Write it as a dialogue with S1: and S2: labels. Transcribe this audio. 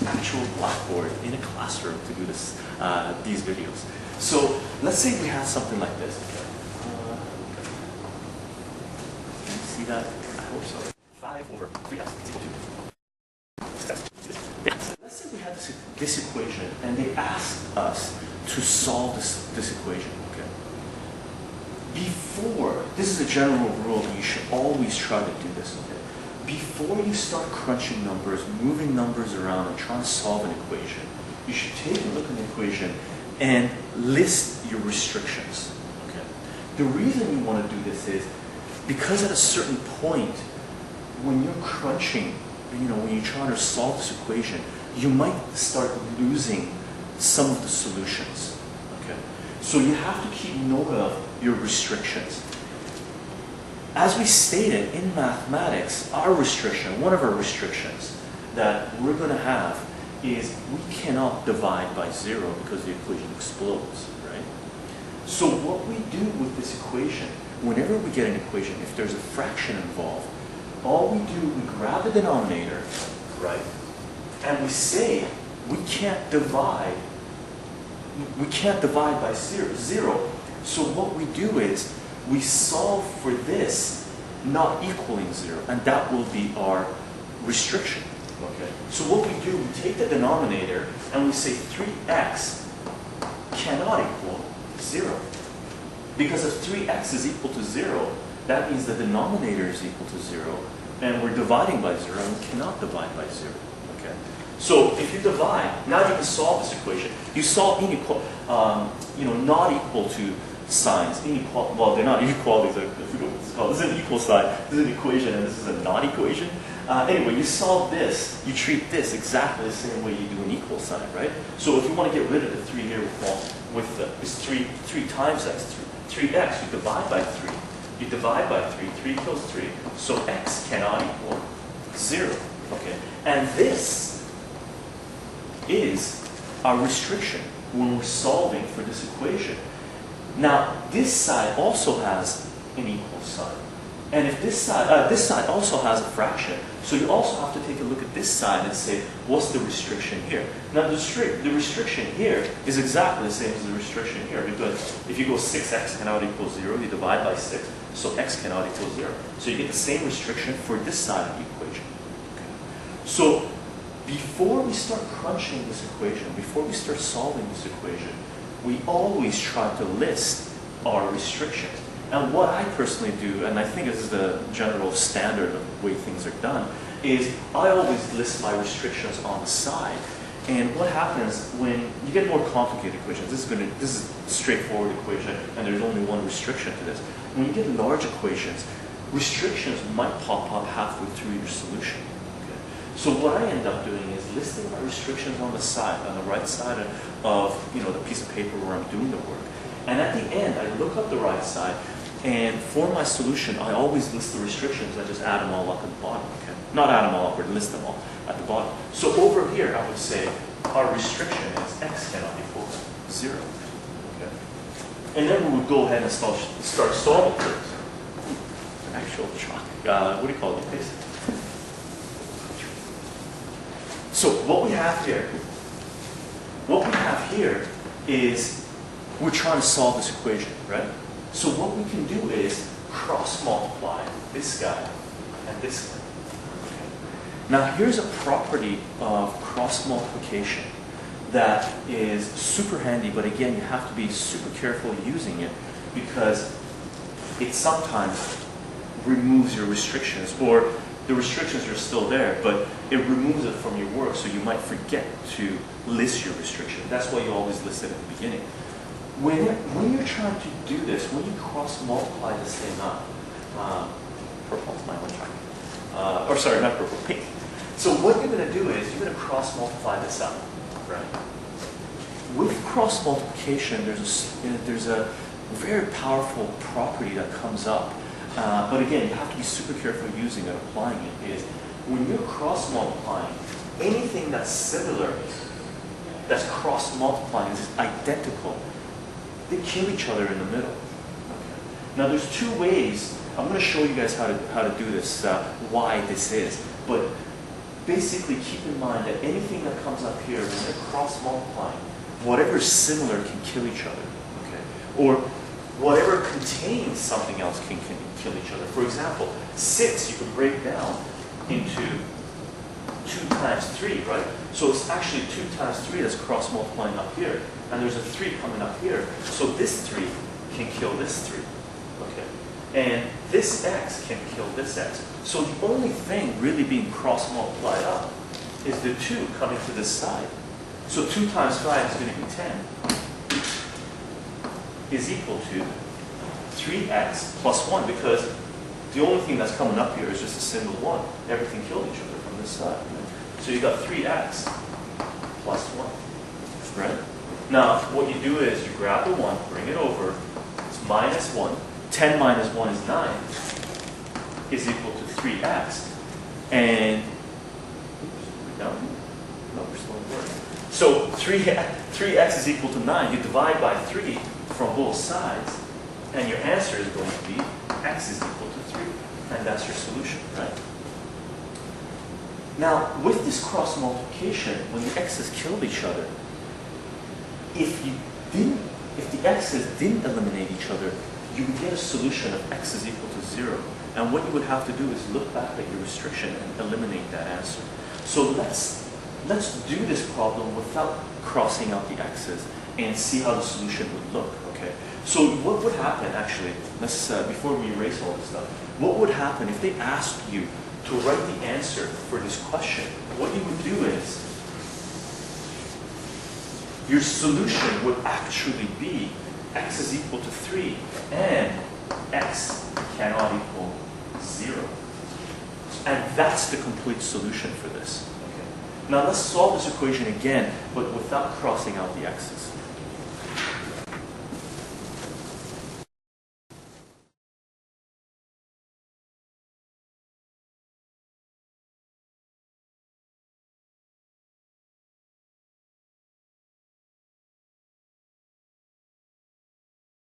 S1: actual blackboard in a classroom to do this, these videos. So let's say we have something like this. Can you see that? I hope so. 5 over 3x is equal to. Let's say we have this equation, and they asked us to solve this equation. Okay. Before, this is a general rule, you should always try to do this. Okay. Before you start crunching numbers, moving numbers around, and trying to solve an equation, you should take a look at the equation and list your restrictions. Okay. The reason you want to do this is because at a certain point, when you're crunching, when you're trying to solve this equation, you might start losing some of the solutions. Okay. So you have to keep note of your restrictions. As we stated in mathematics, our restriction, one of our restrictions that we're going to have is we cannot divide by 0 because the equation explodes, right? So what we do with this equation, whenever we get an equation, if there's a fraction involved, all we do, we grab the denominator, right? And we say we can't divide by 0. So what we do is we solve for this not equaling 0, and that will be our restriction. Okay. So what we do, we take the denominator and we say 3x cannot equal 0. Because if 3x is equal to 0, that means the denominator is equal to 0, and we're dividing by 0, and we cannot divide by 0. Okay. So if you divide, now you can solve this equation. You solve not equal to signs. Well, they're not inequalities. I forget what it's called. This is an equal sign. This is an equation, and this is a not equation. Anyway, you solve this. You treat this exactly the same way you do an equal sign, right? So if you want to get rid of the 3 here with this 3 times x, 3x, you divide by 3. You divide by 3. 3 kills 3. So x cannot equal 0. Okay, and this is our restriction when we're solving for this equation. Now, this side also has an equal sign. And if this side also has a fraction, so you also have to take a look at this side and say, what's the restriction here? Now, the restriction here is exactly the same as the restriction here, because if you go 6x cannot equal 0, you divide by 6, so x cannot equal 0. So you get the same restriction for this side of the equation. Okay. So before we start crunching this equation, before we start solving this equation, we always try to list our restrictions. And what I personally do, and I think this is the general standard of the way things are done, is I always list my restrictions on the side. And what happens when you get more complicated equations, this is a straightforward equation, and there's only one restriction to this. When you get large equations, restrictions might pop up halfway through your solution. Okay? So what I end up doing is listing my restrictions on the side, on the right side of the piece of paper where I'm doing the work. And at the end, I look up the right side, and for my solution, I always list the restrictions. I just add them all up at the bottom. Okay? Not add them all up, but list them all at the bottom. So over here, I would say our restriction is x cannot equal 0. Okay? And then we would go ahead and start solving for it. Actual chalk. What do you call it? Paste. So what we have here is we're trying to solve this equation, right? So what we can do is cross-multiply this guy and this guy. Okay. Now here's a property of cross-multiplication that is super handy, but again, you have to be super careful using it because it sometimes removes your restrictions, or the restrictions are still there, but it removes it from your work, so you might forget to list your restriction. That's why you always list it at the beginning. When you're trying to do this, when you cross-multiply this thing up, purple is my one chart. Or sorry, not purple, pink. So what you're going to do is you're going to cross-multiply this up, right? With cross-multiplication, there's a very powerful property that comes up. But again, you have to be super careful using it, applying it, is when you're cross-multiplying, anything that's similar, that's cross-multiplying, is identical, they kill each other in the middle. Okay. Now there's two ways. I'm going to show you guys how to do this, why this is. But basically keep in mind that anything that comes up here, when they're cross-multiplying, whatever is similar can kill each other, okay? Or whatever contains something else can kill each other. For example, 6 you can break down into 2 times 3, right? So it's actually 2 times 3 that's cross-multiplying up here, and there's a 3 coming up here. So this 3 can kill this 3, okay? And this x can kill this x. So the only thing really being cross-multiplied up is the 2 coming to this side. So 2 times 5 is going to be 10, is equal to 3x plus 1, because the only thing that's coming up here is just a single 1. Everything killed each other from this side. So you got 3x plus 1, right? Now, what you do is you grab the 1, bring it over, it's minus 1. 10 minus 1 is 9, is equal to 3x. And, no, we're still in work. So 3x is equal to 9. You divide by 3 from both sides, and your answer is going to be x is equal to 3. And that's your solution, right? Now, with this cross multiplication, when the x's killed each other, if the x's didn't eliminate each other, you would get a solution of x is equal to 0. And what you would have to do is look back at your restriction and eliminate that answer. So let's do this problem without crossing out the x's and see how the solution would look, okay? So what would happen, actually, let's, before we erase all this stuff, what would happen if they asked you to write the answer for this question? What you would do is, your solution would actually be x is equal to 3 and x cannot equal 0. And that's the complete solution for this. Okay. Now let's solve this equation again, but without crossing out the x's.